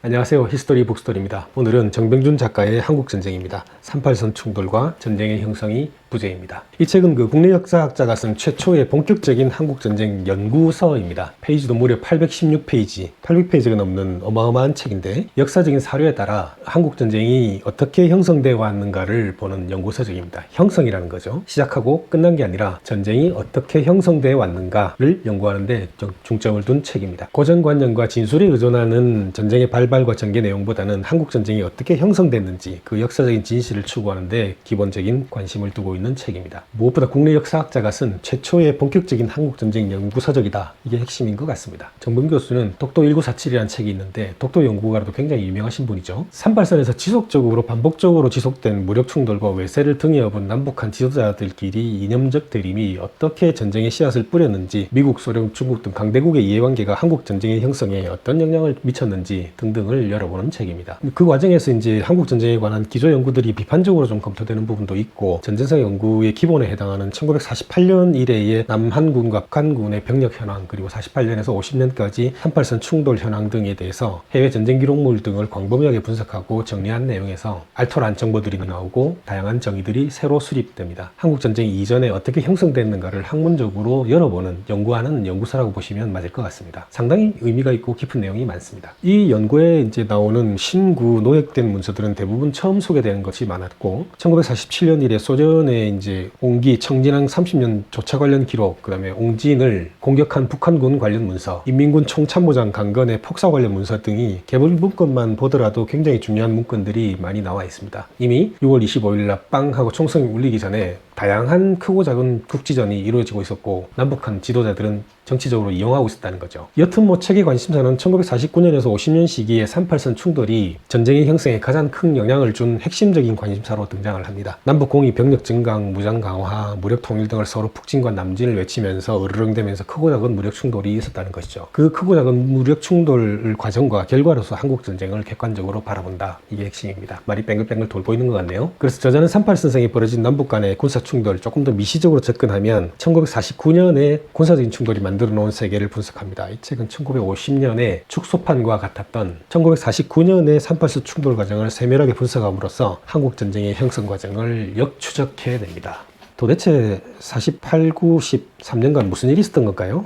안녕하세요. 히스토리 북스토리입니다. 오늘은 정병준 작가의 한국전쟁입니다. 38선 충돌과 전쟁의 형성이 부제입니다. 이 책은 국내 역사학자가 쓴 최초의 본격적인 한국전쟁 연구서입니다. 페이지도 무려 816페이지, 800페이지가 넘는 어마어마한 책인데 역사적인 사료에 따라 한국전쟁이 어떻게 형성되어 왔는가를 보는 연구서적입니다. 형성이라는 거죠. 시작하고 끝난 게 아니라 전쟁이 어떻게 형성되어 왔는가를 연구하는데 중점을 둔 책입니다. 고정관념과 진술에 의존하는 전쟁의 발발과 전개 내용보다는 한국전쟁이 어떻게 형성됐는지 그 역사적인 진실을 추구하는데 기본적인 관심을 두고 있는 책입니다. 무엇보다 국내 역사학자가 쓴 최초의 본격적인 한국전쟁 연구서적이다. 이게 핵심인 것 같습니다. 정범 교수는 독도 1947이라는 책이 있는데 독도 연구가로도 굉장히 유명하신 분이죠. 38선에서 지속적으로 반복적으로 지속된 무력 충돌과 외세를 등에 업은 남북한 지도자들끼리 이념적 대립이 어떻게 전쟁의 씨앗을 뿌렸는지, 미국, 소련, 중국 등 강대국의 이해관계가 한국전쟁의 형성에 어떤 영향을 미쳤는지 등등을 열어보는 책입니다. 그 과정에서 이제 한국전쟁에 관한 기조 연구들이 비판적으로 좀 검토되는 부분도 있고, 전쟁사 연구의 기본에 해당하는 1948년 이래의 남한군과 북한군의 병력 현황, 그리고 48년에서 50년까지 38선 충돌 현황 등에 대해서 해외 전쟁 기록물 등을 광범위하게 분석하고 정리한 내용에서 알토란 정보들이 나오고 다양한 정의들이 새로 수립됩니다. 한국전쟁 이전에 어떻게 형성됐는가를 학문적으로 열어보는, 연구하는 연구서라고 보시면 맞을 것 같습니다. 상당히 의미가 있고 깊은 내용이 많습니다. 이 연구에 이제 나오는 신구 노획된 문서들은 대부분 처음 소개되는 것이 많았고, 1947년 이래 소련의 이제 옹기 청진항 30년 조차 관련 기록, 그 다음에 옹진을 공격한 북한군 관련 문서, 인민군 총참모장 강건의 폭사 관련 문서 등이 개별 문건만 보더라도 굉장히 중요한 문건들이 많이 나와 있습니다. 이미 6월 25일 날 빵 하고 총성이 울리기 전에 다양한 크고 작은 국지전이 이루어지고 있었고, 남북한 지도자들은 정치적으로 이용하고 있었다는 거죠. 여튼 책의 관심사는 1949년에서 50년 시기의 38선 충돌이 전쟁의 형성에 가장 큰 영향을 준 핵심적인 관심사로 등장을 합니다. 남북공이 병력 증강, 무장 강화, 무력 통일 등을 서로 북진과 남진을 외치면서 으르렁대면서 크고 작은 무력 충돌이 있었다는 것이죠. 그 크고 작은 무력 충돌 과정과 결과로서 한국전쟁을 객관적으로 바라본다. 이게 핵심입니다. 말이 뺑글뺑글 돌고 있는 것 같네요. 그래서 저자는 38선생이 벌어진 남북 간의 군사 충돌 조금 더 미시적으로 접근하면 1949년에 군사적인 충돌이 만들어 놓은 세계를 분석합니다. 이 책은 1950년에 축소판과 같았던 1949년의 38선 충돌 과정을 세밀하게 분석함으로써 한국전쟁의 형성 과정을 역추적해냅니다. 도대체 48, 9, 13년간 무슨 일이 있었던 걸까요?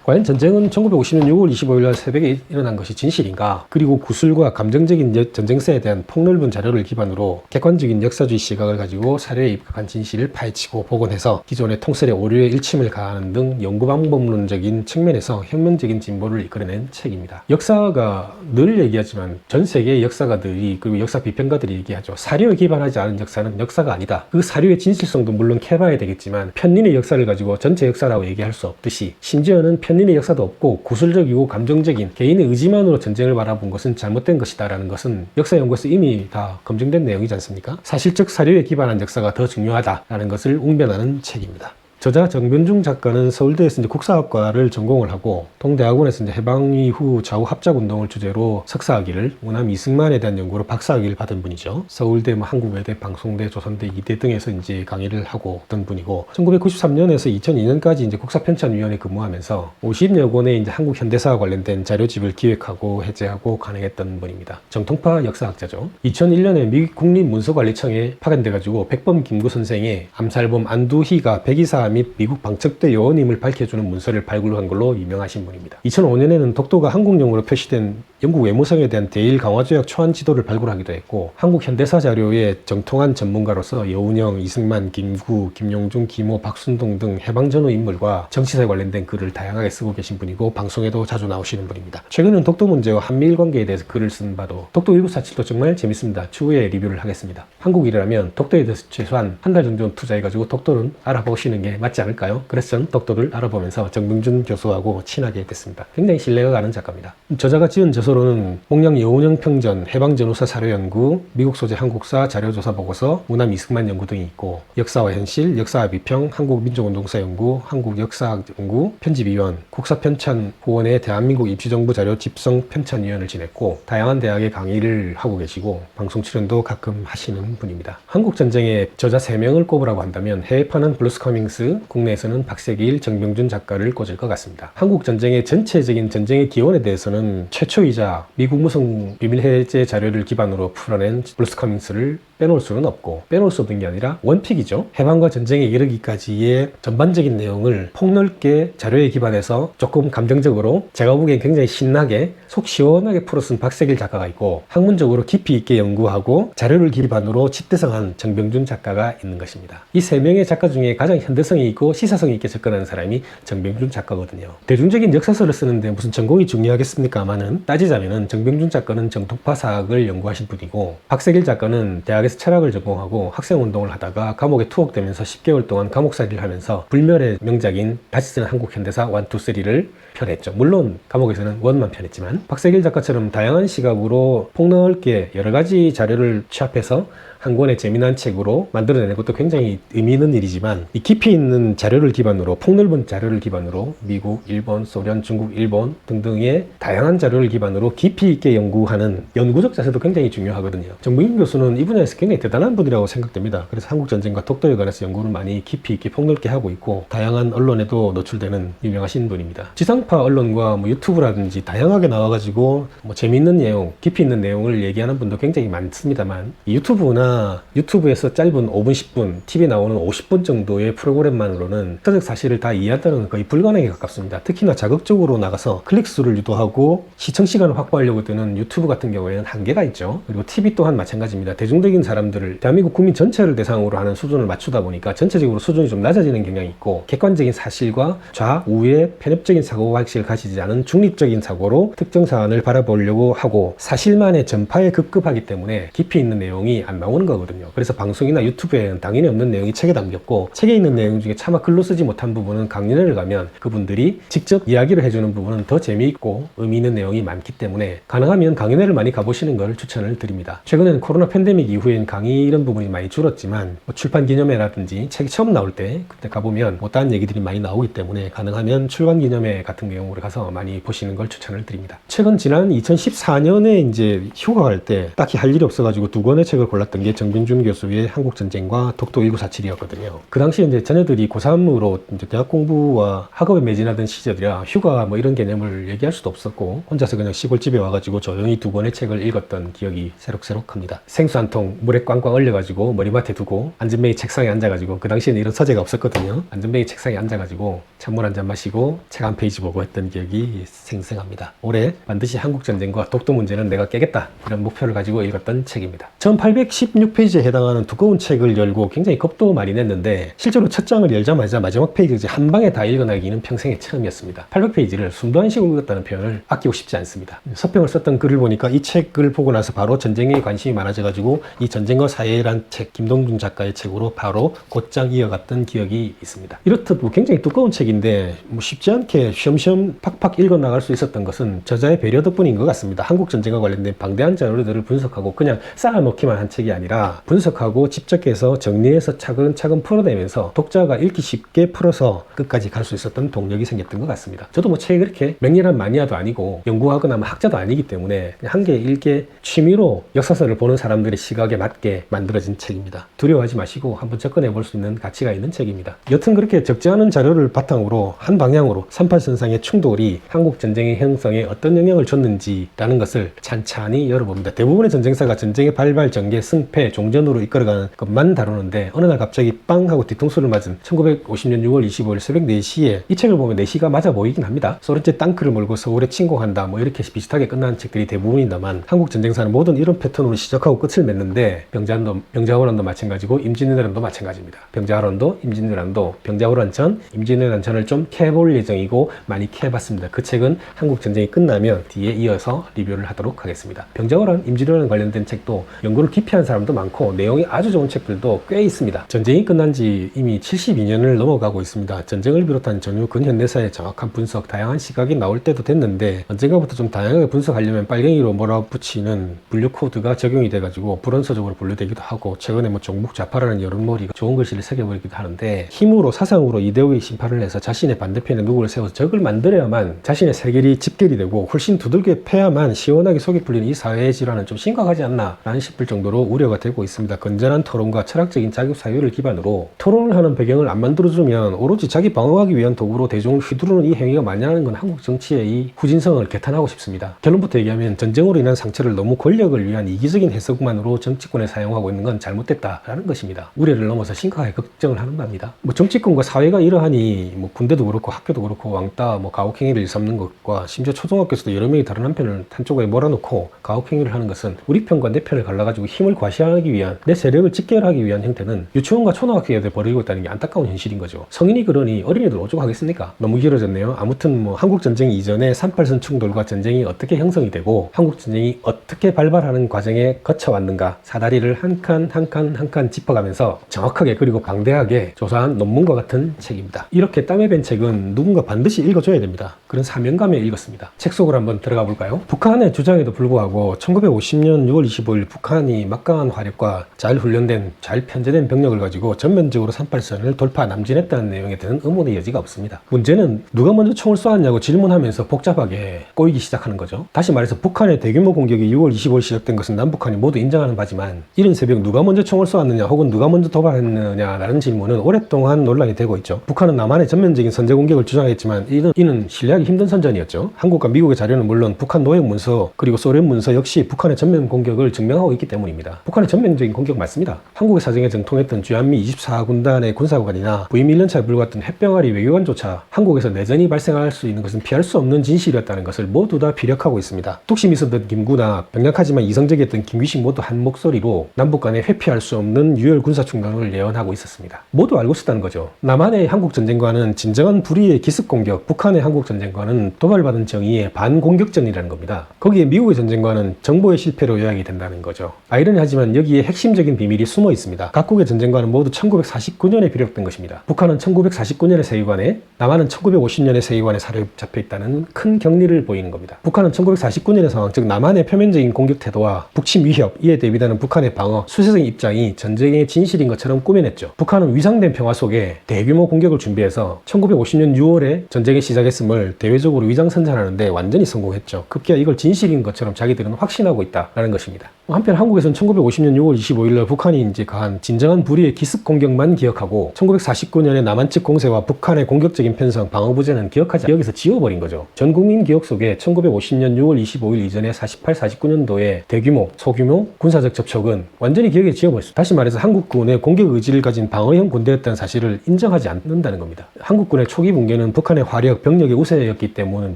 과연 전쟁은 1950년 6월 25일 날 새벽에 일어난 것이 진실인가? 그리고 구술과 감정적인 전쟁사에 대한 폭넓은 자료를 기반으로 객관적인 역사주의 시각을 가지고 사료에 입각한 진실을 파헤치고 복원해서 기존의 통설의 오류에 일침을 가하는 등 연구방법론적인 측면에서 혁명적인 진보를 이끌어낸 책입니다. 역사가 늘 얘기하지만 전 세계의 역사가들이, 그리고 역사 비평가들이 얘기하죠. 사료에 기반하지 않은 역사는 역사가 아니다. 그 사료의 진실성도 물론 캐봐야 되겠지만 편인의 역사를 가지고 전체 역사라고 얘기할 수 없듯이, 심지어는 편인의 역사도 없고 구술적이고 감정적인 개인의 의지만으로 전쟁을 바라본 것은 잘못된 것이다 라는 것은 역사 연구에서 이미 다 검증된 내용이지 않습니까? 사실적 사료에 기반한 역사가 더 중요하다라는 것을 웅변하는 책입니다. 저자 정병준 작가는 서울대에서 이제 국사학과를 전공을 하고, 동대학원에서 이제 해방 이후 좌우 합작운동을 주제로 석사학위를, 우남 이승만에 대한 연구로 박사학위를 받은 분이죠. 서울대, 한국외대, 방송대, 조선대, 이대 등에서 이제 강의를 하고 있던 분이고, 1993년에서 2002년까지 이제 국사편찬위원회 근무하면서 50여 권의 이제 한국 현대사와 관련된 자료집을 기획하고 해제하고 간행했던 분입니다. 정통파 역사학자죠. 2001년에 미국 국립문서관리청에 파견돼가지고 백범 김구 선생의 암살범 안두희가 백이사 및 미국 방첩대 요원임을 밝혀주는 문서를 발굴한 걸로 유명하신 분입니다. 2005년에는 독도가 한국령으로 표시된 영국 외무성에 대한 대일 강화조약 초안 지도를 발굴하기도 했고, 한국 현대사 자료의 정통한 전문가로서 여운형, 이승만, 김구, 김용중, 김호, 박순동 등 해방 전후 인물과 정치사에 관련된 글을 다양하게 쓰고 계신 분이고, 방송에도 자주 나오시는 분입니다. 최근에는 독도 문제와 한미일 관계에 대해서 글을 쓴 바도, 독도 1947도 정말 재밌습니다. 추후에 리뷰를 하겠습니다. 한국이라면 독도에 대해서 최소한 한 달 정도 투자해가지고 독도는 알아보시는 게 맞지 않을까요? 그래서 저는 독도를 알아보면서 정병준 교수하고 친하게 됐습니다. 굉장히 신뢰가 가는 작가입니다. 저자가 지은 저서로는 목량 여운형 평전, 해방전후사 사료연구, 미국 소재 한국사 자료조사 보고서, 우남 이승만 연구 등이 있고, 역사와 현실, 역사와 비평, 한국민족운동사 연구, 한국역사학 연구, 편집위원, 국사편찬 후원의 대한민국 입시정부 자료 집성 편찬위원을 지냈고, 다양한 대학에 강의를 하고 계시고, 방송 출연도 가끔 하시는 분입니다. 한국전쟁의 저자 3명을 꼽으라고 한다면 해외파는 블루스 커밍스, 국내에서는 박세길, 정병준 작가를 꽂을 것 같습니다. 한국전쟁의 전체적인 전쟁의 기원에 대해서는 최초이자 피의자 미국 무성 비밀 해제 자료를 기반으로 풀어낸 브루스 커밍스를 빼놓을 수는 없고, 빼놓을 수 없는 게 아니라 원픽이죠. 해방과 전쟁에 이르기까지의 전반적인 내용을 폭넓게 자료에 기반해서 조금 감정적으로 제가 보기엔 굉장히 신나게 속 시원하게 풀어쓴 박세길 작가가 있고, 학문적으로 깊이 있게 연구하고 자료를 기반으로 집대성한 정병준 작가가 있는 것입니다. 이 세 명의 작가 중에 가장 현대성이 있고 시사성이 있게 접근하는 사람이 정병준 작가거든요. 대중적인 역사서를 쓰는데 무슨 전공이 중요하겠습니까마는, 따지자면은 정병준 작가는 정통파사학을 연구하신 분이고, 박세길 작가는 대학에서 철학을 전공하고 학생운동을 하다가 감옥에 투옥되면서 10개월 동안 감옥살이를 하면서 불멸의 명작인 다시 쓰는 한국 현대사 1, 2, 3를 편했죠. 물론 감옥에서는 원만 편했지만, 박세길 작가처럼 다양한 시각으로 폭넓게 여러 가지 자료를 취합해서 한 권의 재미난 책으로 만들어내는 것도 굉장히 의미 있는 일이지만, 이 깊이 있는 자료를 기반으로, 폭넓은 자료를 기반으로 미국, 일본, 소련, 중국, 일본 등등의 다양한 자료를 기반으로 깊이 있게 연구하는 연구적 자세도 굉장히 중요하거든요. 정부인 교수는 이 분야에서 굉장히 대단한 분이라고 생각됩니다. 그래서 한국전쟁과 독도에 관해서 연구를 많이 깊이 있게 폭넓게 하고 있고, 다양한 언론에도 노출되는 유명하신 분입니다. 지상파 언론과 유튜브라든지 다양하게 나와가지고 재미있는 내용, 깊이 있는 내용을 얘기하는 분도 굉장히 많습니다만, 유튜브나 유튜브에서 짧은 5분, 10분, TV에 나오는 50분 정도의 프로그램만으로는 사적 사실을 다 이해한다는 건 거의 불가능에 가깝습니다. 특히나 자극적으로 나가서 클릭수를 유도하고 시청 시간을 확보하려고 드는 유튜브 같은 경우에는 한계가 있죠. 그리고 TV 또한 마찬가지입니다. 대중적인 사람들을, 대한민국 국민 전체를 대상으로 하는 수준을 맞추다 보니까 전체적으로 수준이 좀 낮아지는 경향이 있고, 객관적인 사실과 좌우의 편협적인 사고방식을 가지지 않은 중립적인 사고로 특정 사안을 바라보려고 하고, 사실만의 전파에 급급하기 때문에 깊이 있는 내용이 안 나오는 거거든요. 그래서 방송이나 유튜브에는 당연히 없는 내용이 책에 담겼고, 책에 있는 내용 중에 차마 글로 쓰지 못한 부분은 강연회를 가면 그분들이 직접 이야기를 해주는 부분은 더 재미있고 의미 있는 내용이 많기 때문에, 가능하면 강연회를 많이 가보시는 걸 추천을 드립니다. 최근에는 코로나 팬데믹 이후엔 강의 이런 부분이 많이 줄었지만, 출판 기념회라든지 책이 처음 나올 때 그때 가보면 못다한 얘기들이 많이 나오기 때문에, 가능하면 출간 기념회 같은 내용으로 가서 많이 보시는 걸 추천을 드립니다. 최근 지난 2014년에 이제 휴가 갈 때 딱히 할 일이 없어가지고 두 권의 책을 골랐던 게 정병준 교수의 한국전쟁과 독도 1947이었거든요. 그 당시에 이제 자녀들이 고3으로 이제 대학 공부와 학업에 매진하던 시절이라 휴가 이런 개념을 얘기할 수도 없었고, 혼자서 그냥 시골집에 와가지고 조용히 두 권의 책을 읽었던 기억이 새록새록합니다. 생수 한 통 물에 꽝꽝 얼려가지고 머리맡에 두고 안전뱅이 책상에 앉아가지고, 그 당시에는 이런 서재가 없었거든요. 안전뱅이 책상에 앉아가지고 찬물 한 잔 마시고 책 한 페이지 보고 했던 기억이 생생합니다. 올해 반드시 한국전쟁과 독도 문제는 내가 깨겠다, 이런 목표를 가지고 읽었던 책입니다. 1816페이지에 해당하는 두꺼운 책을 열고 굉장히 겁도 많이 냈는데, 실제로 첫 장을 열자마자 마지막 페이지까지 한 방에 다 읽어나기는 평생의 처음이었습니다. 800페이지를 숨도 안 쉬고 읽었다는 표현을 아끼고 싶지 않습니다. 서평을 썼던 글을 보니까 이 책을 보고 나서 바로 전쟁에 관심이 많아져가지고 이 전쟁과 사회란 책, 김동준 작가의 책으로 바로 곧장 이어갔던 기억이 있습니다. 이렇듯 굉장히 두꺼운 책인데 쉽지 않게 쉬엄쉬엄 팍팍 읽어나갈 수 있었던 것은 저자의 배려 덕분인 것 같습니다. 한국전쟁과 관련된 방대한 자료들을 분석하고 그냥 쌓아놓기만 한 책이 아니라, 분석하고 집적해서 정리해서 차근차근 풀어내면서 독자가 읽기 쉽게 풀어서 끝까지 갈 수 있었던 동력이 생겼던 것 같습니다. 저도 책이 그렇게 맹렬한 마니아도 아니고 연구하거나 학자도 아니기 때문에 한 개 읽게 취미로 역사서를 보는 사람들의 시각에 맞게 만들어진 책입니다. 두려워하지 마시고 한번 접근해 볼 수 있는 가치가 있는 책입니다. 여튼 그렇게 적지 않은 자료를 바탕으로 한 방향으로 38선상의 충돌이 한국 전쟁의 형성에 어떤 영향을 줬는지라는 것을 찬찬히 열어봅니다. 대부분의 전쟁사가 전쟁의 발발, 전개, 승패, 종전으로 이끌어가는 것만 다루는데, 어느 날 갑자기 빵 하고 뒤통수를 맞은 1950년 6월 25일 새벽 4시에 이 책을 보면 4시가 맞아 보이긴 합니다. 소련제 땅크를 몰고 서울에 침공한다 이렇게 비슷하게 끝나는 책들이 대부분이다만, 한국 전쟁사는 모든 이런 패턴으로 시작하고 끝을 맺는데, 병자호란도 마찬가지고 임진왜란도 마찬가지입니다. 병자호란도 임진왜란도, 병자호란 전, 임진왜란 전을 좀 캐볼 예정이고 많이 캐봤습니다. 그 책은 한국 전쟁이 끝나면 뒤에 이어서 리뷰를 하도록 하겠습니다. 병자호란, 임진왜란 관련된 책도 연구를 깊이 한 사람도 많고 내용이 아주 좋은 책들도 꽤 있습니다. 전쟁이 끝난 지 이미 72년을 넘어가고 있습니다. 전쟁을 비롯한 전후 근현대사의 정확한 분석, 다양한 시각이 나올 때도 됐는데, 언젠가부터 좀 다양하게 분석하려면 빨갱이로 몰아붙이는 분류 코드가 적용이 돼가지고 불원서적으로 분류되기도 하고, 최근에 종북 좌파라는 여론몰이가 좋은 글씨를 새겨버리기도 하는데, 힘으로 사상으로 이데올로기 심판을 해서 자신의 반대편에 누구를 세워서 적을 만들어야만 자신의 세계이 집결이 되고 훨씬 두들겨 패야만 시원하게 속이 풀리는 이 사회의 질환은 좀 심각하지 않나 라는 싶을 정도로 우려가 되고 있습니다. 건전한 토론과 철학적인 자격 사유를 기반으로 토론을 하는 배경을 안 만들어주면 오로지 자기 방어하기 위한 도구로 대중을 휘두르는 이 행위가 만연하는 건 한국 정치의 이 후진성을 개탄하고 싶습니다. 없습니다. 결론부터 얘기하면 전쟁으로 인한 상처를 너무 권력을 위한 이기적인 해석만으로 정치권에 사용하고 있는 건 잘못됐다라는 것입니다. 우려를 넘어서 심각하게 걱정을 하는 겁니다. 정치권과 사회가 이러하니 군대도 그렇고 학교도 그렇고 왕따 가혹행위를 일삼는 것과 심지어 초등학교에서도 여러 명이 다른 한쪽에 몰아놓고 가혹행위를 하는 것은 우리 편과 내 편을 갈라가지고 힘을 과시하기 위한, 내 세력을 집결하기 위한 형태는 유치원과 초등학교에 벌어지고 있다는 게 안타까운 현실인 거죠. 성인이 그러니 어린이들 어쩌고 하겠습니까? 너무 길어졌네요. 아무튼 한국전쟁 이전에 38선 충돌과 전쟁이 어떻게 형성이 되고 한국전쟁이 어떻게 발발하는 과정에 거쳐왔는가, 사다리를 한 칸 한 칸 한 칸 짚어가면서 정확하게 그리고 방대하게 조사한 논문과 같은 책입니다. 이렇게 땀에 밴 책은 누군가 반드시 읽어줘야 됩니다. 그런 사명감에 읽었습니다. 책 속으로 한번 들어가 볼까요? 북한의 주장에도 불구하고 1950년 6월 25일 북한이 막강한 화력과 잘 훈련된, 잘 편제된 병력을 가지고 전면적으로 38선을 돌파 남진했다는 내용에 드는 의문의 여지가 없습니다. 문제는 누가 먼저 총을 쏘았냐고 질문하면서 복잡하게 꼬이기 시작하는 거죠. 다시 말해서 북한의 대규모 공격이 6월 25일 시작된 것은 남북한이 모두 인정하는 바지만, 이른 새벽 누가 먼저 총을 쏘았느냐 혹은 누가 먼저 도발했느냐라는 질문은 오랫동안 논란이 되고 있죠. 북한은 남한의 전면적인 선제 공격을 주장했지만 이는 신뢰하기 힘든 선전이었죠. 한국과 미국의 자료는 물론 북한 노역 문서 그리고 소련 문서 역시 북한의 전면 공격을 증명하고 있기 때문입니다. 북한의 전면적인 공격 맞습니다. 한국의 사정에 정통했던 주한미 24군단의 군사관이나 부임 1년차에 불과했던 햇병아리 외교관조차 한국에서 내전이 발생할 수 있는 것은 피할 수 없는 진실이었다는 것을 모두 다 피력하고 있습니다. 뚝심이 있었던 김구나 병약하지만 이성적이었던 김귀식 모두 한 목소리로 남북 간에 회피할 수 없는 유혈 군사충돌을 예언하고 있었습니다. 모두 알고 있었다는 거죠. 남한의 한국전쟁과는 진정한 불의의 기습공격, 북한의 한국전쟁과는 도발받은 정의의 반공격전이라는 겁니다. 거기에 미국의 전쟁과는 정보의 실패로 요약이 된다는 거죠. 아이러니하지만 여기에 핵심적인 비밀이 숨어 있습니다. 각국의 전쟁과는 모두 1949년에 비롯된 것입니다. 북한은 1949년의 세계관에, 남한은 1950년의 세계관에 사로잡혀 있다는 큰 격리를 보이는 겁니다. 북한은 1949년의 상황, 즉 남한의 표면적인 공격 태도와 북침 위협, 이에 대비되는 북한의 방어, 수세적인 입장이 전쟁의 진실인 것처럼 꾸며냈죠. 북한은 위상된 평화 속에 대규모 공격을 준비해서 1950년 6월에 전쟁이 시작했음을 대외적으로 위장선전하는데 완전히 성공했죠. 급기야 이걸 진실인 것처럼 자기들은 확신하고 있다라는 것입니다. 한편 한국에서는 1950년 6월 25일날 북한이 이제 가한 진정한 불의의 기습 공격만 기억하고 1949년의 남한 측 공세와 북한의 공격적인 편성, 방어부재는 기억에서 지워버린 거죠. 전 국민 기억 속에 1950년 6월 25일 이전에 48, 49년도의 대규모, 소규모 군사적 접촉은 완전히 기억에 지워버렸습니다. 다시 말해서 한국군의 공격 의지를 가진 방어형 군대였다는 사실을 인정하지 않는다는 겁니다. 한국군의 초기 붕괴는 북한의 화력, 병력의 우세였기 때문은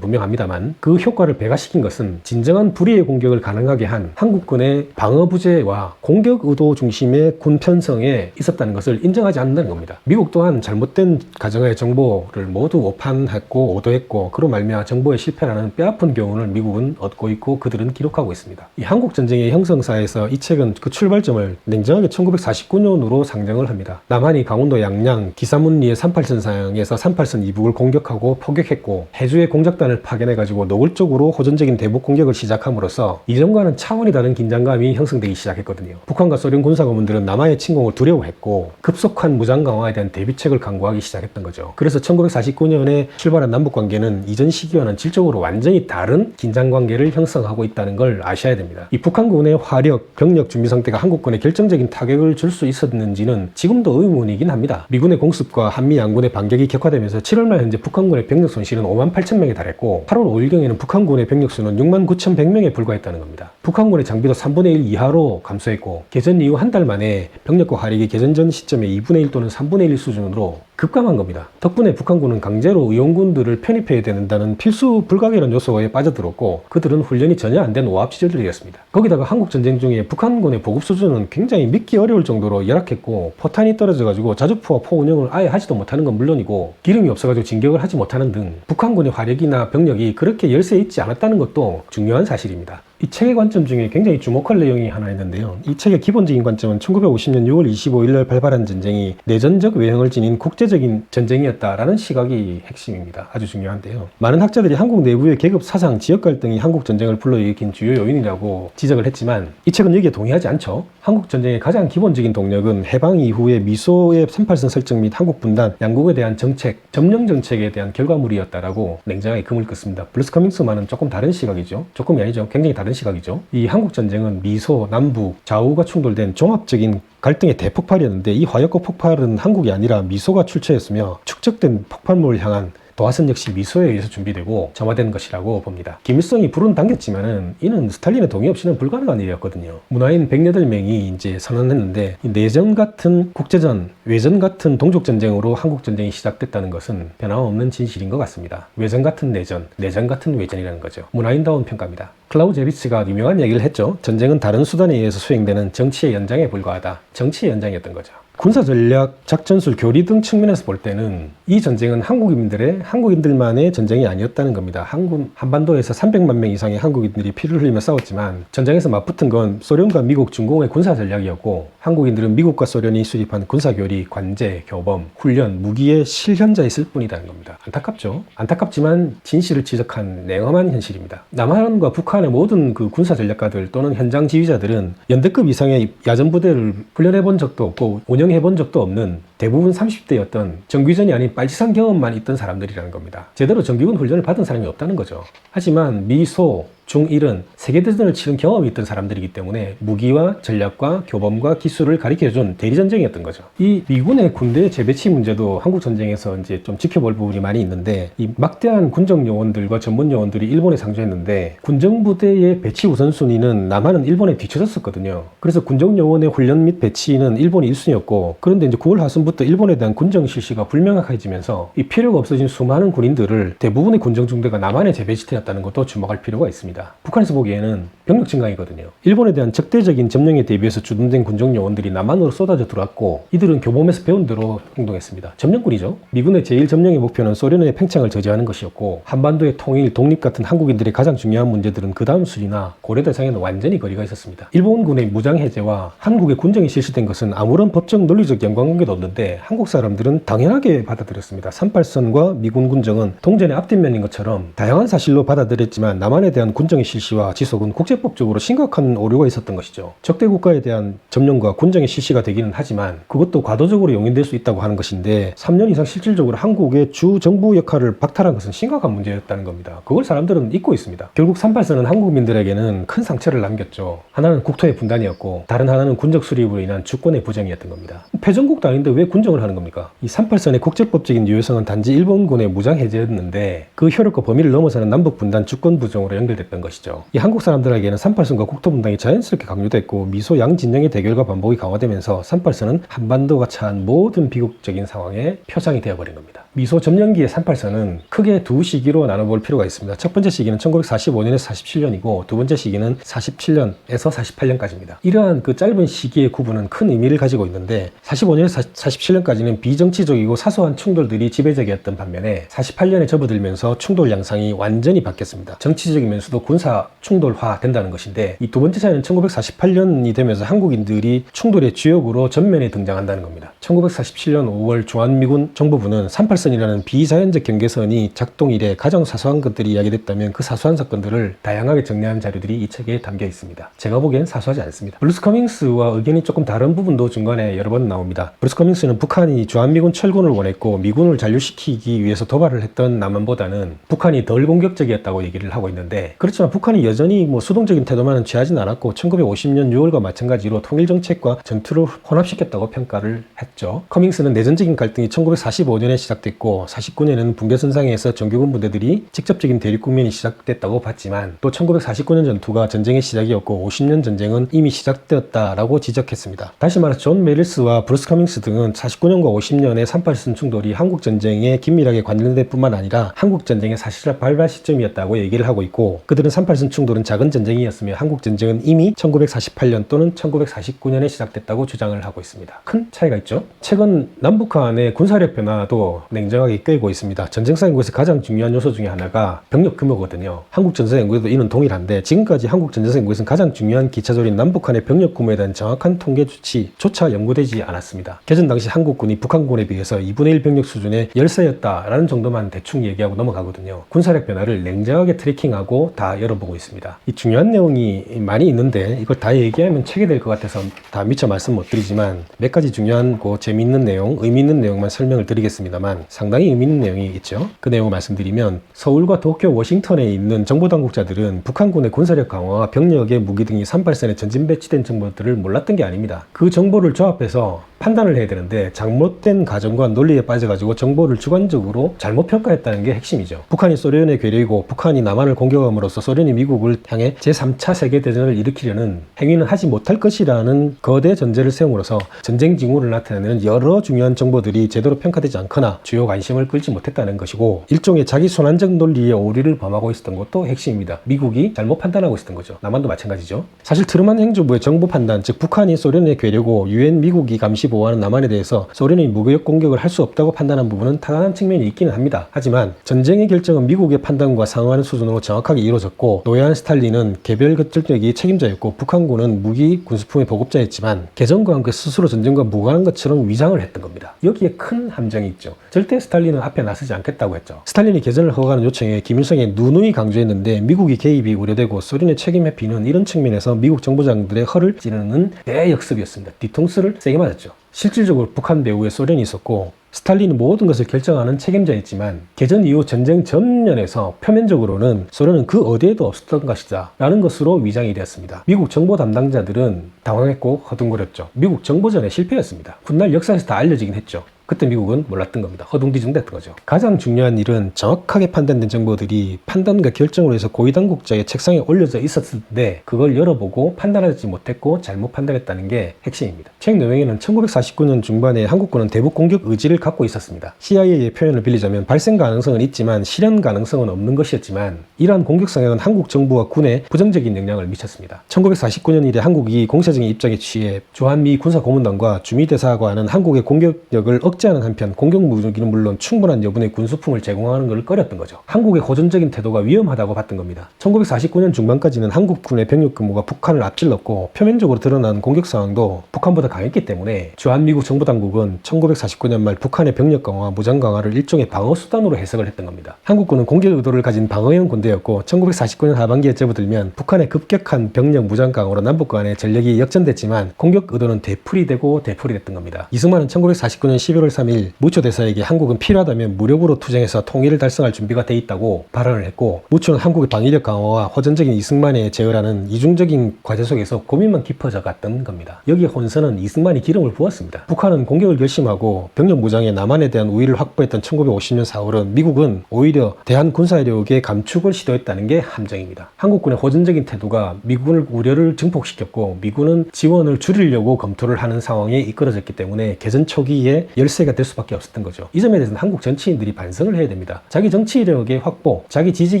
분명합니다만 그 효과를 배가시킨 것은 진정한 불의의 공격을 가능하게 한 한국군의 방어부재와 공격 의도 중심의 군 편성에 있었다는 것을 인정하지 않는다는 겁니다. 미국 또한 잘못된 가정의 정보를 모두 오판했고 오도했고 그로 말미암아 정보의 실패라는 뼈아픈 교훈을 미국은 얻고 있고 그들은 기록하고 있습니다. 이 한국전쟁의 형성사에서 이 책은 그 출발점을 냉정하게 1949년으로 상정을 합니다. 남한이 강원도 양양 기사문리의 38선상에서 38선 이북을 공격하고 포격했고 해주의 공작단을 파견해가지고 노골적으로 호전적인 대북 공격을 시작함으로써 이전과는 차원이 다른 긴장감이 형성되기 시작했거든요. 북한과 소련 군사고문들은 남한의 침공을 두려워했고 급속한 무장 강화에 대한 대비책을 강구하기 시작했던 거죠. 그래서 1949년에 출발한 남북관계는 이전 시기와는 질적으로 완전히 다른 긴장관계를 형성하고 있다는 걸 아셔야 됩니다. 이 북한군의 화력, 병력 준비 상태가 한국군에 결정적인 타격을 줄 수 있었는지는 지금도 의문이긴 합니다. 미군의 공습과 한미 양군의 반격이 격화되면서 7월 말 현재 북한군의 병력 손실은 58,000명에 달했고 8월 5일경에는 북한군의 병력 수는 69,100명에 불과했다는 겁니다. 북한군의 장비도 3분의 1 이하로 감소했고 개전 이후 한 달 만에 병력과 화력이 개전 전 시점에 2분의 1 또는 3분의 1 수준으로 급감한 겁니다. 덕분에 북한군은 강제로 의용군들을 편입해야 된다는 필수 불가결한 요소에 빠져들었고 그들은 훈련이 전혀 안 된 오합지졸들이었습니다. 거기다가 한국전쟁 중에 북한군의 보급 수준은 굉장히 믿기 어려울 정도로 열악했고 포탄이 떨어져가지고 자주포와 포 운영을 아예 하지도 못하는 건 물론이고 기름이 없어가지고 진격을 하지 못하는 등 북한군의 화력이나 병력이 그렇게 열세에 있지 않았다는 것도 중요한 사실입니다. 이 책의 관점 중에 굉장히 주목할 내용이 하나 있는데요. 이 책의 기본적인 관점은 1950년 6월 25일 날 발발한 전쟁이 내전적 외형을 지닌 국제적인 전쟁이었다라는 시각이 핵심입니다. 아주 중요한데요. 많은 학자들이 한국 내부의 계급 사상, 지역 갈등이 한국 전쟁을 불러일으킨 주요 요인이라고 지적을 했지만 이 책은 여기에 동의하지 않죠. 한국 전쟁의 가장 기본적인 동력은 해방 이후의 미소의 38선 설정 및 한국 분단, 양국에 대한 정책, 점령 정책에 대한 결과물이었다라고 냉정하게 금을 긋습니다. 블루스 커밍스만은 조금 다른 시각이죠. 조금이 아니죠. 굉장히 다른 시각이죠. 이 한국 전쟁은 미소, 남북, 좌우가 충돌된 종합적인 갈등의 대폭발이었는데 이 화약고 폭발은 한국이 아니라 미소가 출처였으며 축적된 폭발물을 향한 도화선 역시 미소에 의해서 준비되고 점화된 것이라고 봅니다. 김일성이 불은 당겼지만은 이는 스탈린의 동의 없이는 불가능한 일이었거든요. 문화인 108명이 이제 선언했는데 내전 같은 국제전, 외전 같은 동족전쟁으로 한국전쟁이 시작됐다는 것은 변함없는 진실인 것 같습니다. 외전 같은 내전, 내전 같은 외전이라는 거죠. 문화인다운 평가입니다. 클라우제비츠가 유명한 얘기를 했죠. 전쟁은 다른 수단에 의해서 수행되는 정치의 연장에 불과하다. 정치의 연장이었던 거죠. 군사전략, 작전술, 교리 등 측면에서 볼 때는 이 전쟁은 한국인들만의 전쟁이 아니었다는 겁니다. 한반도에서 300만 명 이상의 한국인들이 피를 흘리며 싸웠지만 전장에서 맞붙은 건 소련과 미국, 중공의 군사전략이었고 한국인들은 미국과 소련이 수립한 군사교리, 관제, 교범, 훈련, 무기의 실현자였을 뿐이라는 겁니다. 안타깝죠? 안타깝지만 진실을 지적한 냉엄한 현실입니다. 남한과 북한의 모든 그 군사전략가들 또는 현장 지휘자들은 연대급 이상의 야전부대를 훈련해본 적도 없고 운영해본 적도 없는 대부분 30대였던 정규전이 아닌 빨치산 경험만 있던 사람들이라는 겁니다. 제대로 정규군 훈련을 받은 사람이 없다는 거죠. 하지만 미소, 중1은 세계대전을 치른 경험이 있던 사람들이기 때문에 무기와 전략과 교범과 기술을 가르쳐준 대리전쟁이었던 거죠. 이 미군의 군대 재배치 문제도 한국전쟁에서 이제 좀 지켜볼 부분이 많이 있는데 이 막대한 군정 요원들과 전문 요원들이 일본에 상주했는데 군정부대의 배치 우선순위는 남한은 일본에 뒤쳐졌었거든요. 그래서 군정 요원의 훈련 및 배치는 일본이 1순위였고 그런데 이제 9월 하순부터 일본에 대한 군정 실시가 불명확해지면서 이 필요가 없어진 수많은 군인들을 대부분의 군정 중대가 남한에 재배치되었다는 것도 주목할 필요가 있습니다. 북한에서 보기에는 병력 증강이거든요. 일본에 대한 적대적인 점령에 대비해서 주둔된 군정 요원들이 남한으로 쏟아져 들어왔고 이들은 교범에서 배운 대로 행동했습니다. 점령군이죠. 미군의 제1점령의 목표는 소련의 팽창을 저지하는 것이었고 한반도의 통일, 독립 같은 한국인들의 가장 중요한 문제들은 그 다음 순위나 고려 대상에는 완전히 거리가 있었습니다. 일본군의 무장해제와 한국의 군정이 실시된 것은 아무런 법적 논리적 연관관계도 없는데 한국 사람들은 당연하게 받아들였습니다. 38선과 미군 군정은 동전의 앞뒷면인 것처럼 다양한 사실로 받아들였지만 남한에 대한 군정의 실시와 지속은 국제법적으로 심각한 오류가 있었던 것이죠. 적대 국가에 대한 점령과 군정의 실시가 되기는 하지만 그것도 과도적으로 용인될 수 있다고 하는 것인데 3년 이상 실질적으로 한국의 주 정부 역할을 박탈한 것은 심각한 문제였다는 겁니다. 그걸 사람들은 잊고 있습니다. 결국 38선은 한국민들에게는 큰 상처를 남겼죠. 하나는 국토의 분단이었고 다른 하나는 군적 수립으로 인한 주권의 부정이었던 겁니다. 패전국도 아닌데 왜 군정을 하는 겁니까? 이 38선의 국제법적인 유효성은 단지 일본군의 무장 해제였는데 그 효력과 범위를 넘어서는 남북 분단 주권 부정으로 연결됐던 것이죠. 이 한국 사람들에게는 38선과 국토 분당이 자연스럽게 강요됐고 미소 양진영의 대결과 반복이 강화되면서 38선은 한반도가 처한 모든 비극적인 상황의 표상이 되어버린 겁니다. 미소 점령기의 38선은 크게 두 시기로 나눠볼 필요가 있습니다. 첫 번째 시기는 1945년에서 47년이고 두 번째 시기는 47년에서 48년까지입니다. 이러한 그 짧은 시기의 구분은 큰 의미를 가지고 있는데 45년에서 47년까지는 비정치적이고 사소한 충돌들이 지배적이었던 반면에 48년에 접어들면서 충돌 양상이 완전히 바뀌었습니다. 정치적이면서도 군사 충돌화 된다는 것인데 이 두 번째 차이는 1948년이 되면서 한국인들이 충돌의 주역으로 전면에 등장한다는 겁니다. 1947년 5월 주한미군 정보부는 38선이라는 비자연적 경계선이 작동 이래 가장 사소한 것들이 이야기됐다면 그 사소한 사건들을 다양하게 정리한 자료들이 이 책에 담겨 있습니다. 제가 보기엔 사소하지 않습니다. 브루스 커밍스와 의견이 조금 다른 부분도 중간에 여러 번 나옵니다. 브루스 커밍스는 북한이 주한미군 철군을 원했고 미군을 잔류시키기 위해서 도발을 했던 남한보다는 북한이 덜 공격적이었다고 얘기를 하고 있는데 그렇지만 북한이 여전히 수동적인 태도만은 취하진 않았고 1950년 6월과 마찬가지로 통일정책과 전투를 혼합시켰다고 평가를 했죠. 커밍스는 내전적인 갈등이 1945년에 시작됐고 49년에는 붕괴선상에서 정규군 부대들이 직접적인 대립 국면이 시작됐다고 봤지만 또 1949년 전투가 전쟁의 시작이었고 50년 전쟁은 이미 시작되었다라고 지적했습니다. 다시 말해 존 메릴스와 브루스 커밍스 등은 49년과 50년의 38선 충돌이 한국전쟁에 긴밀하게 관련될 뿐만 아니라 한국전쟁의 사실적 발발 시점이었다고 얘기를 하고 있고 그들은 38선 충돌은 작은 전쟁이었으며 한국전쟁은 이미 1948년 또는 1949년에 시작됐다고 주장을 하고 있습니다. 큰 차이가 있죠. 최근 남북한의 군사력 변화도 냉정하게 꿰고 있습니다. 전쟁사 연구에서 가장 중요한 요소 중에 하나가 병력 규모거든요. 한국전쟁 연구에도 이는 동일한데 지금까지 한국전쟁사 연구에서는 가장 중요한 기차적인 남북한의 병력 규모에 대한 정확한 통계 수치조차 연구되지 않았습니다. 개전 당시 한국군이 북한군에 비해서 2분의 1 병력 수준의 열세였다라는 정도만 대충 얘기하고 넘어가거든요. 군사력 변화를 냉정하게 트래킹하고 다 다 열어보고 있습니다. 이 중요한 내용이 많이 있는데 이걸 다 얘기하면 책이 될 것 같아서 다 미처 말씀 못 드리지만 몇 가지 중요한 재미있는 내용, 의미 있는 내용만 설명을 드리겠습니다만 상당히 의미 있는 내용이 있죠. 그 내용을 말씀드리면 서울과 도쿄, 워싱턴에 있는 정보당국자들은 북한군의 군사력 강화와 병력의 무기 등이 38선에 전진 배치된 정보들을 몰랐던 게 아닙니다. 그 정보를 조합해서 판단을 해야 되는데 잘못된 가정과 논리에 빠져가지고 정보를 주관적으로 잘못 평가했다는 게 핵심이죠. 북한이 소련의 괴뢰이고 북한이 남한을 공격함으로써 소련이 미국을 향해 제3차 세계대전을 일으키려는 행위는 하지 못할 것이라는 거대 전제를 세움으로써 전쟁 징후를 나타내는 여러 중요한 정보들이 제대로 평가되지 않거나 주요 관심을 끌지 못했다는 것이고 일종의 자기 순환적 논리의 오류를 범하고 있었던 것도 핵심입니다. 미국이 잘못 판단하고 있었던 거죠. 남한도 마찬가지죠. 사실 트루만 행정부의 정보 판단, 즉 북한이 소련의 괴뢰고 유엔 미국이 감시 보호하는 남한에 대해서 소련이 무력 공격을 할 수 없다고 판단한 부분은 타당한 측면이 있기는 합니다. 하지만 전쟁의 결정은 미국의 판단과 상응하는 수준으로 정확하게 이루어졌고 노회한 스탈린은 개별 결정력이 책임자였고 북한군은 무기 군수품의 보급자였지만 개정과 함께 스스로 전쟁과 무관한 것처럼 위장을 했던 겁니다. 여기에 큰 함정이 있죠. 절대 스탈린은 앞에 나서지 않겠다고 했죠. 스탈린이 개전을 허가하는 요청에 김일성이 누누이 강조했는데 미국이 개입이 우려되고 소련의 책임 회피는 이런 측면에서 미국 정보장들의 허를 찌르는 대역습이었습니다. 뒤통수를 세게 맞았죠. 실질적으로 북한 배후에 소련이 있었고 스탈린은 모든 것을 결정하는 책임자였지만 개전 이후 전쟁 전면에서 표면적으로는 소련은 그 어디에도 없었던 것이다 라는 것으로 위장이 되었습니다. 미국 정보 담당자들은 당황했고 허둥거렸죠. 미국 정보전에 실패였습니다. 훗날 역사에서 다 알려지긴 했죠. 그때 미국은 몰랐던 겁니다. 허둥지둥 됐던 거죠. 가장 중요한 일은 정확하게 판단된 정보들이 판단과 결정을 위해서 고위당국자의 책상에 올려져 있었는데 그걸 열어보고 판단하지 못했고 잘못 판단했다는 게 핵심입니다. 책 내용에는 1949년 중반에 한국군은 대북 공격 의지를 갖고 있었습니다. CIA의 표현을 빌리자면 발생 가능성은 있지만 실현 가능성은 없는 것이었지만 이러한 공격 성향은 한국 정부와 군에 부정적인 영향을 미쳤습니다. 1949년 이래 한국이 공세적인 입장에 취해 주한미 군사고문단과 주미대사관은 한국의 공격력을 억제하는 한편 공격 무기는 물론 충분한 여분의 군수품을 제공하는 것을 꺼렸던 거죠. 한국의 호전적인 태도가 위험하다고 봤던 겁니다. 1949년 중반까지는 한국군의 병력 규모가 북한을 앞질렀고 표면적으로 드러난 공격 상황도 북한보다 강했기 때문에 주한미국 정보당국은 1949년 말 북한의 병력 강화, 무장 강화를 일종의 방어 수단으로 해석을 했던 겁니다. 한국군은 공격 의도를 가진 방어형 군대였고 1949년 하반기에 접어들면 북한의 급격한 병력 무장 강화로 남북 간의 전력이 역전됐지만 공격 의도는 되풀이되고 되풀이됐던 겁니다. 이승만은 1949년 11월 3일 무초 대사에게 한국은 필요하다면 무력으로 투쟁해서 통일을 달성할 준비가 돼 있다고 발언을 했고 무초는 한국의 방위력 강화와 호전적인 이승만에 제어하는 이중적인 과제 속에서 고민만 깊어져 갔던 겁니다. 여기에 혼선은 이승만이 기름을 부었습니다. 북한은 공격을 결심하고 병력 무장에 남한에 대한 우위를 확보했던 1950년 4월은 미국은 오히려 대한 군사력의 감축을 시도했다는 게 함정입니다. 한국군의 호전적인 태도가 미군을 우려를 증폭시켰고 미군은 지원을 줄이려고 검토를 하는 상황에 이끌어졌기 때문에 개전 초기에 열세가 될 수밖에 없었던 거죠. 이 점에 대해서는 한국 정치인들이 반성을 해야 됩니다. 자기 정치력의 확보, 자기 지지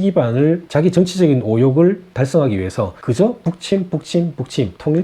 기반을, 자기 정치적인 오욕을 달성하기 위해서 그저 북침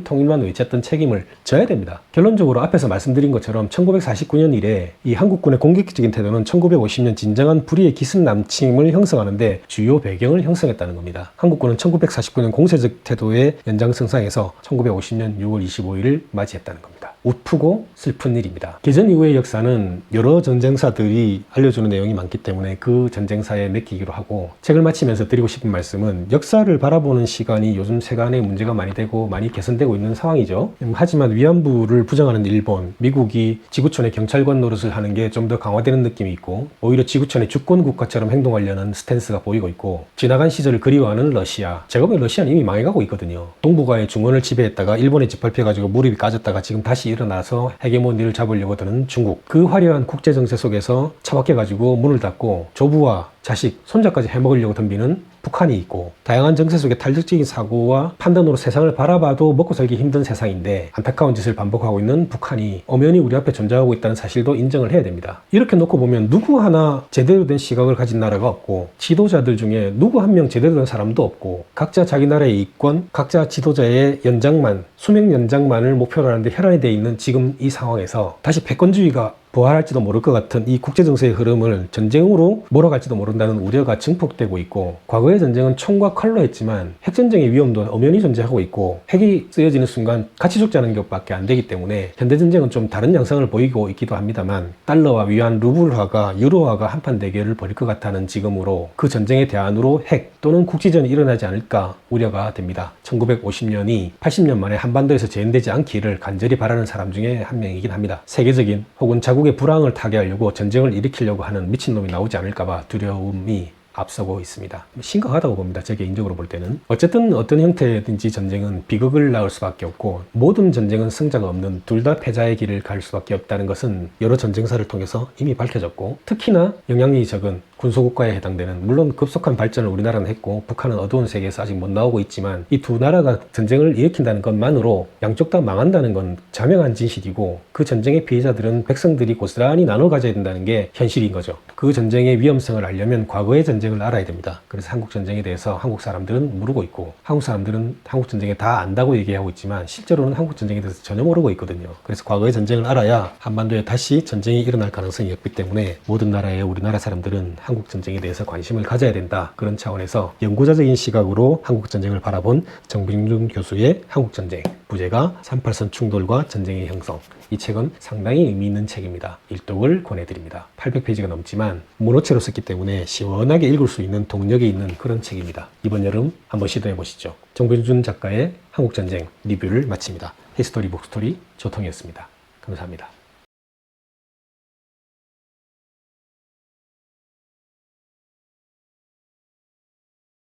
통일만 외쳤던 책임을 져야 됩니다. 결론적으로 앞에서 말씀드린 것처럼 1949년 이래 이 한국군의 공격적인 태도는 1950년 진정한 불의의 기습 남침을 형성하는데 주요 배경을 형성했다는 겁니다. 한국군은 1949년 공세적 태도의 연장선상에서 1950년 6월 25일을 맞이했다는 겁니다. 우프고 슬픈 일입니다. 개전 이후의 역사는 여러 전쟁사들이 알려주는 내용이 많기 때문에 그 전쟁사에 맡기기로 하고 책을 마치면서 드리고 싶은 말씀은 역사를 바라보는 시간이 요즘 세간에 문제가 많이 되고 많이 개선되고 있는 상황이죠. 하지만 위안부를 부정하는 일본, 미국이 지구촌의 경찰관 노릇을 하는 게 좀 더 강화되는 느낌이 있고 오히려 지구촌의 주권 국가처럼 행동하려는 스탠스가 보이고 있고 지나간 시절을 그리워하는 러시아. 제가 보기엔 러시아는 이미 망해가고 있거든요. 동북아의 중원을 지배했다가 일본에 짓밟혀가지고 무릎이 까졌다가 지금 다시 일어나서 헤게모니를 잡으려고 드는 중국. 그 화려한 국제정세 속에서 처박혀가지고 문을 닫고 조부와 자식, 손자까지 해먹으려고 덤비는 북한이 있고 다양한 정세 속의 탄력적인 사고와 판단으로 세상을 바라봐도 먹고 살기 힘든 세상인데 안타까운 짓을 반복하고 있는 북한이 엄연히 우리 앞에 존재하고 있다는 사실도 인정을 해야 됩니다. 이렇게 놓고 보면 누구 하나 제대로 된 시각을 가진 나라가 없고 지도자들 중에 누구 한 명 제대로 된 사람도 없고 각자 자기 나라의 이권, 각자 지도자의 연장만, 수명 연장만을 목표로 하는데 혈안이 되어 있는 지금 이 상황에서 다시 패권주의가 부활할지도 모를 것 같은 이 국제정세의 흐름을 전쟁으로 몰아갈지도 모른다는 우려가 증폭되고 있고, 과거의 전쟁은 총과 칼로 했지만 핵전쟁의 위험도 엄연히 존재하고 있고, 핵이 쓰여지는 순간 같이 죽자는 것밖에 안 되기 때문에 현대전쟁은 좀 다른 양상을 보이고 있기도 합니다만, 달러와 위안 루블화가 유로화가 한판 대결을 벌일 것 같다는 지금으로 그 전쟁의 대안으로 핵 또는 국지전이 일어나지 않을까 우려가 됩니다. 1950년이 80년 만에 한반도에서 재현되지 않기를 간절히 바라는 사람 중에 한 명이긴 합니다. 세계적인 혹은 자국의 불황을 타개하려고 전쟁을 일으키려고 하는 미친놈이 나오지 않을까봐 두려움이 앞서고 있습니다. 심각하다고 봅니다. 제 개인적으로 볼 때는. 어쨌든 어떤 형태든지 전쟁은 비극을 낳을 수밖에 없고, 모든 전쟁은 승자가 없는 둘 다 패자의 길을 갈 수밖에 없다는 것은 여러 전쟁사를 통해서 이미 밝혀졌고, 특히나 영향력이 적은 군소국가에 해당되는, 물론 급속한 발전을 우리나라는 했고 북한은 어두운 세계에서 아직 못 나오고 있지만, 이 두 나라가 전쟁을 일으킨다는 것만으로 양쪽 다 망한다는 건 자명한 진실이고, 그 전쟁의 피해자들은 백성들이 고스란히 나눠 가져야 된다는 게 현실인 거죠. 그 전쟁의 위험성을 알려면 과거의 전쟁을 알아야 됩니다. 그래서 한국 전쟁에 대해서 한국 사람들은 모르고 있고, 한국 사람들은 한국 전쟁에 다 안다고 얘기하고 있지만 실제로는 한국 전쟁에 대해서 전혀 모르고 있거든요. 그래서 과거의 전쟁을 알아야 한반도에 다시 전쟁이 일어날 가능성이 없기 때문에 모든 나라의 우리나라 사람들은 한국 전쟁에 대해서 관심을 가져야 된다. 그런 차원에서 연구자적인 시각으로 한국 전쟁을 바라본 정병준 교수의 한국 전쟁, 부제가 38선 충돌과 전쟁의 형성. 이 책은 상당히 의미 있는 책입니다. 일독을 권해드립니다. 800페이지가 넘지만 문어체로 썼기 때문에 시원하게 읽을 수 있는 동력이 있는 그런 책입니다. 이번 여름 한번 시도해 보시죠. 정병준 작가의 한국 전쟁 리뷰를 마칩니다. 히스토리 북스토리 조통이었습니다. 감사합니다.